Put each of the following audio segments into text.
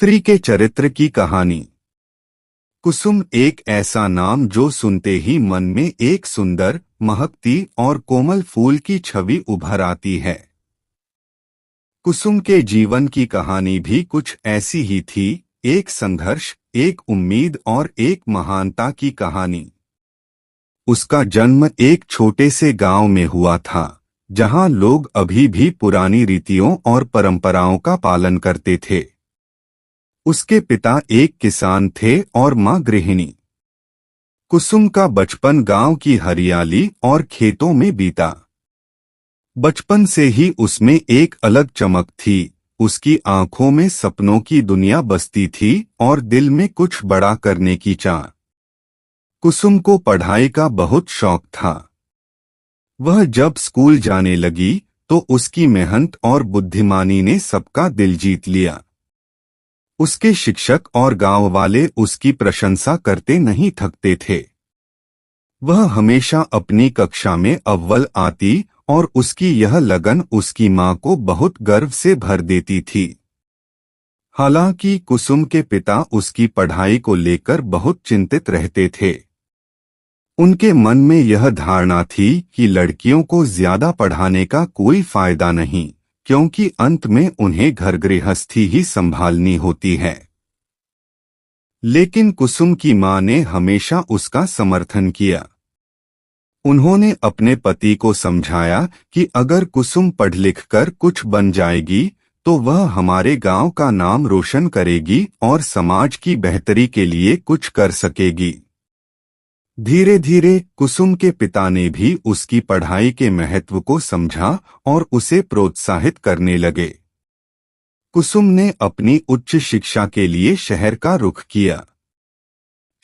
स्त्री के चरित्र की कहानी। कुसुम एक ऐसा नाम जो सुनते ही मन में एक सुंदर, महकती और कोमल फूल की छवि उभर आती है। कुसुम के जीवन की कहानी भी कुछ ऐसी ही थी, एक संघर्ष, एक उम्मीद और एक महानता की कहानी। उसका जन्म एक छोटे से गांव में हुआ था, जहां लोग अभी भी पुरानी रीतियों और परंपराओं का पालन करते थे। उसके पिता एक किसान थे और मां गृहिणी। कुसुम का बचपन गांव की हरियाली और खेतों में बीता। बचपन से ही उसमें एक अलग चमक थी, उसकी आंखों में सपनों की दुनिया बसती थी और दिल में कुछ बड़ा करने की चाह। कुसुम को पढ़ाई का बहुत शौक था। वह जब स्कूल जाने लगी तो उसकी मेहनत और बुद्धिमानी ने सबका दिल जीत लिया। उसके शिक्षक और गांव वाले उसकी प्रशंसा करते नहीं थकते थे। वह हमेशा अपनी कक्षा में अव्वल आती और उसकी यह लगन उसकी मां को बहुत गर्व से भर देती थी। हालांकि कुसुम के पिता उसकी पढ़ाई को लेकर बहुत चिंतित रहते थे। उनके मन में यह धारणा थी कि लड़कियों को ज्यादा पढ़ाने का कोई फायदा नहीं, क्योंकि अंत में उन्हें घर गृहस्थी ही संभालनी होती है। लेकिन कुसुम की मां ने हमेशा उसका समर्थन किया। उन्होंने अपने पति को समझाया कि अगर कुसुम पढ़ लिख कर कुछ बन जाएगी तो वह हमारे गांव का नाम रोशन करेगी और समाज की बेहतरी के लिए कुछ कर सकेगी। धीरे धीरे कुसुम के पिता ने भी उसकी पढ़ाई के महत्व को समझा और उसे प्रोत्साहित करने लगे। कुसुम ने अपनी उच्च शिक्षा के लिए शहर का रुख किया।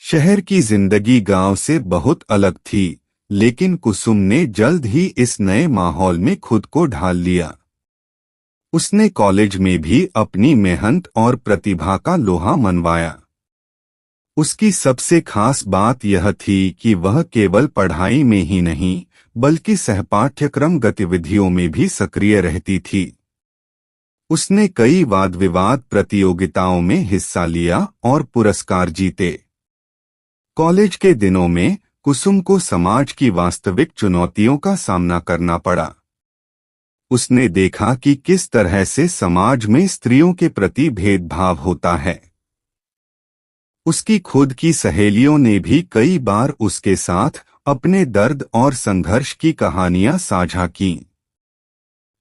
शहर की जिंदगी गांव से बहुत अलग थी, लेकिन कुसुम ने जल्द ही इस नए माहौल में खुद को ढाल लिया। उसने कॉलेज में भी अपनी मेहनत और प्रतिभा का लोहा मनवाया। उसकी सबसे खास बात यह थी कि वह केवल पढ़ाई में ही नहीं, बल्कि सहपाठ्यक्रम गतिविधियों में भी सक्रिय रहती थी। उसने कई वाद विवाद प्रतियोगिताओं में हिस्सा लिया और पुरस्कार जीते। कॉलेज के दिनों में कुसुम को समाज की वास्तविक चुनौतियों का सामना करना पड़ा। उसने देखा कि किस तरह से समाज में स्त्रियों के प्रति भेदभाव होता है। उसकी खुद की सहेलियों ने भी कई बार उसके साथ अपने दर्द और संघर्ष की कहानियां साझा कीं।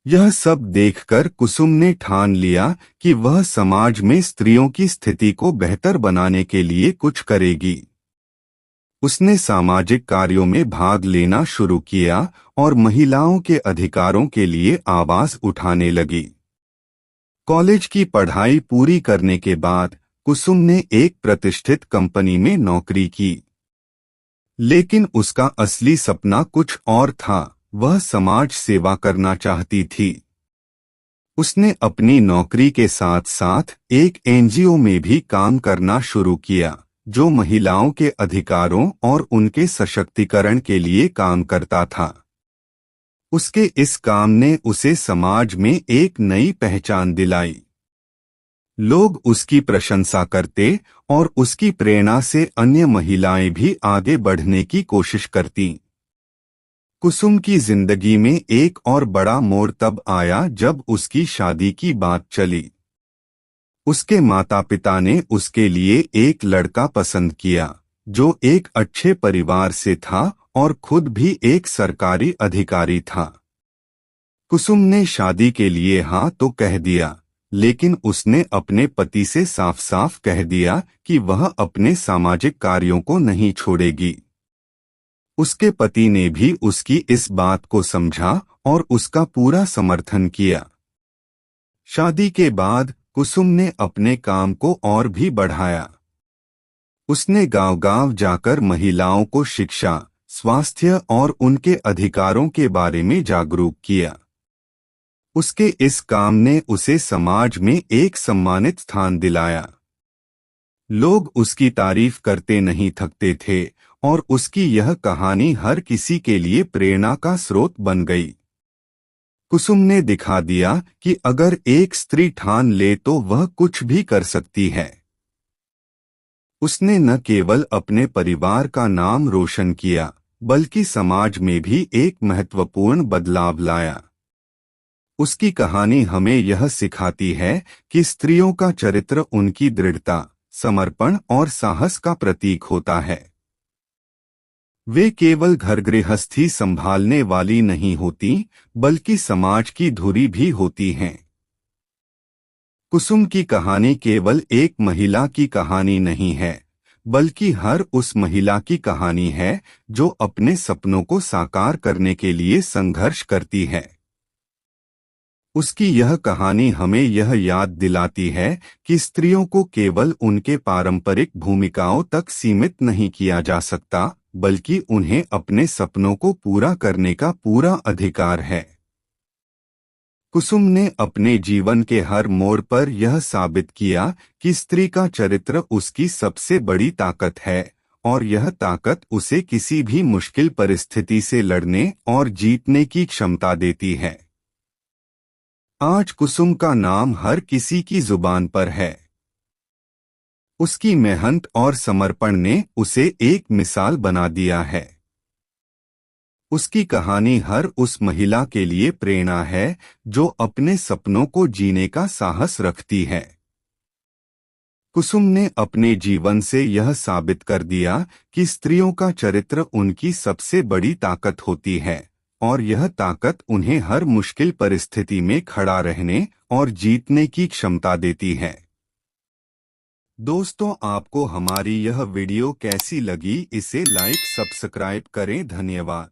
यह सब देखकर कुसुम ने ठान लिया कि वह समाज में स्त्रियों की स्थिति को बेहतर बनाने के लिए कुछ करेगी। उसने सामाजिक कार्यों में भाग लेना शुरू किया और महिलाओं के अधिकारों के लिए आवाज उठाने लगी। कॉलेज की पढ़ाई पूरी करने के बाद कुसुम ने एक प्रतिष्ठित कंपनी में नौकरी की। लेकिन उसका असली सपना कुछ और था, वह समाज सेवा करना चाहती थी। उसने अपनी नौकरी के साथ साथ एक एनजीओ में भी काम करना शुरू किया, जो महिलाओं के अधिकारों और उनके सशक्तिकरण के लिए काम करता था। उसके इस काम ने उसे समाज में एक नई पहचान दिलाई। लोग उसकी प्रशंसा करते और उसकी प्रेरणा से अन्य महिलाएं भी आगे बढ़ने की कोशिश करतीं। कुसुम की जिंदगी में एक और बड़ा मोड़ तब आया जब उसकी शादी की बात चली। उसके माता पिता ने उसके लिए एक लड़का पसंद किया, जो एक अच्छे परिवार से था और खुद भी एक सरकारी अधिकारी था। कुसुम ने शादी के लिए हाँ तो कह दिया, लेकिन उसने अपने पति से साफ साफ कह दिया कि वह अपने सामाजिक कार्यों को नहीं छोड़ेगी। उसके पति ने भी उसकी इस बात को समझा और उसका पूरा समर्थन किया। शादी के बाद कुसुम ने अपने काम को और भी बढ़ाया। उसने गांव-गांव जाकर महिलाओं को शिक्षा, स्वास्थ्य और उनके अधिकारों के बारे में जागरूक किया। उसके इस काम ने उसे समाज में एक सम्मानित स्थान दिलाया। लोग उसकी तारीफ करते नहीं थकते थे और उसकी यह कहानी हर किसी के लिए प्रेरणा का स्रोत बन गई। कुसुम ने दिखा दिया कि अगर एक स्त्री ठान ले तो वह कुछ भी कर सकती है। उसने न केवल अपने परिवार का नाम रोशन किया, बल्कि समाज में भी एक महत्वपूर्ण बदलाव लाया। उसकी कहानी हमें यह सिखाती है कि स्त्रियों का चरित्र उनकी दृढ़ता, समर्पण और साहस का प्रतीक होता है। वे केवल घर गृहस्थी संभालने वाली नहीं होती, बल्कि समाज की धुरी भी होती हैं। कुसुम की कहानी केवल एक महिला की कहानी नहीं है, बल्कि हर उस महिला की कहानी है जो अपने सपनों को साकार करने के लिए संघर्ष करती है। उसकी यह कहानी हमें यह याद दिलाती है कि स्त्रियों को केवल उनके पारंपरिक भूमिकाओं तक सीमित नहीं किया जा सकता, बल्कि उन्हें अपने सपनों को पूरा करने का पूरा अधिकार है। कुसुम ने अपने जीवन के हर मोड़ पर यह साबित किया कि स्त्री का चरित्र उसकी सबसे बड़ी ताकत है, और यह ताकत उसे किसी भी मुश्किल परिस्थिति से लड़ने और जीतने की क्षमता देती है। आज कुसुम का नाम हर किसी की जुबान पर है। उसकी मेहनत और समर्पण ने उसे एक मिसाल बना दिया है। उसकी कहानी हर उस महिला के लिए प्रेरणा है जो अपने सपनों को जीने का साहस रखती है। कुसुम ने अपने जीवन से यह साबित कर दिया कि स्त्रियों का चरित्र उनकी सबसे बड़ी ताकत होती है, और यह ताकत उन्हें हर मुश्किल परिस्थिति में खड़ा रहने और जीतने की क्षमता देती है। दोस्तों, आपको हमारी यह वीडियो कैसी लगी? इसे लाइक सब्सक्राइब करें। धन्यवाद।